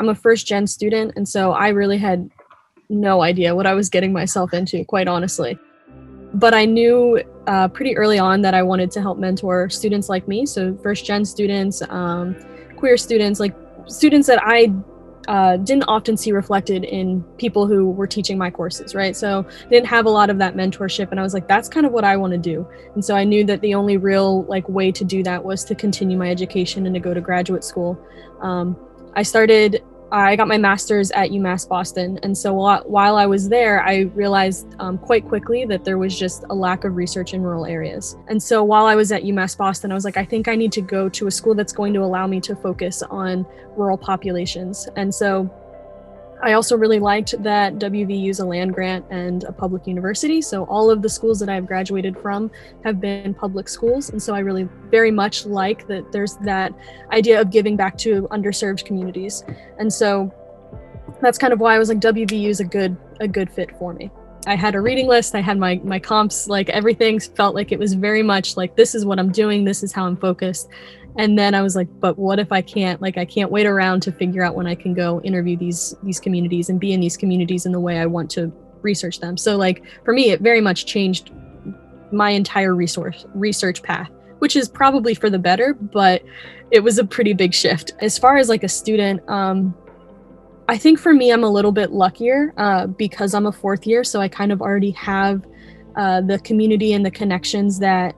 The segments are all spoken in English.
I'm a first gen student, and so I really had no idea what I was getting myself into, quite honestly. But I knew pretty early on that I wanted to help mentor students like me, so first gen students, queer students, like students that I didn't often see reflected in people who were teaching my courses, right? So didn't have a lot of that mentorship, and I was like, that's kind of what I want to do. And so I knew that the only real like way to do that was to continue my education and to go to graduate school. I got my master's at UMass Boston, and so while I was there, I realized quite quickly that there was just a lack of research in rural areas. And so while I was at UMass Boston, I was like, I think I need to go to a school that's going to allow me to focus on rural populations. And so I also really liked that WVU is a land grant and a public university. So all of the schools that I've graduated from have been public schools. And so I really very much like that there's that idea of giving back to underserved communities. And so that's kind of why I was like, WVU is a good fit for me. I had a reading list, I had my comps, like everything felt like it was very much like, this is what I'm doing, this is how I'm focused. And then I was like, but what if I can't wait around to figure out when I can go interview these communities and be in these communities in the way I want to research them. So like for me, it very much changed my entire research path, which is probably for the better, but it was a pretty big shift. As far as like a student, I think for me, I'm a little bit luckier because I'm a fourth year. So I kind of already have the community and the connections that,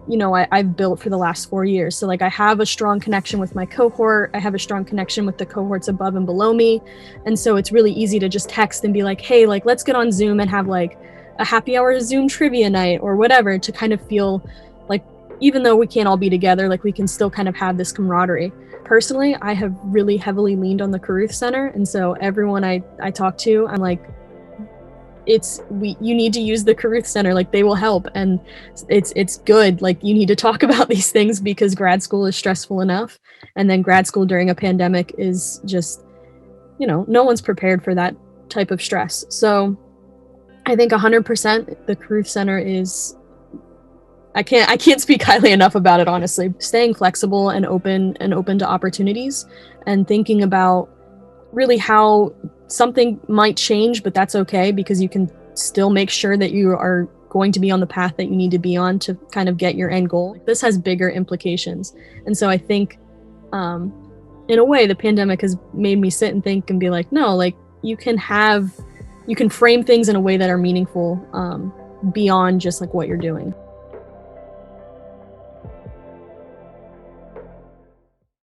you know, I've built for the last 4 years. So like I have a strong connection with my cohort. I have a strong connection with the cohorts above and below me. And so it's really easy to just text and be like, hey, like, let's get on Zoom and have like a happy hour Zoom trivia night or whatever, to kind of feel like, even though we can't all be together, like we can still kind of have this camaraderie. Personally, I have really heavily leaned on the Caruth Center. And so everyone I talk to, I'm like, you need to use the Caruth Center, like they will help, and it's good. Like you need to talk about these things because grad school is stressful enough, and then grad school during a pandemic is just, you know, no one's prepared for that type of stress. So I think 100% the Caruth Center is, I can't speak highly enough about it, honestly. Staying flexible and open to opportunities, and thinking about really how something might change, but that's okay, because you can still make sure that you are going to be on the path that you need to be on to kind of get your end goal. This has bigger implications. And so I think in a way the pandemic has made me sit and think and be like, no, like you can frame things in a way that are meaningful beyond just like what you're doing.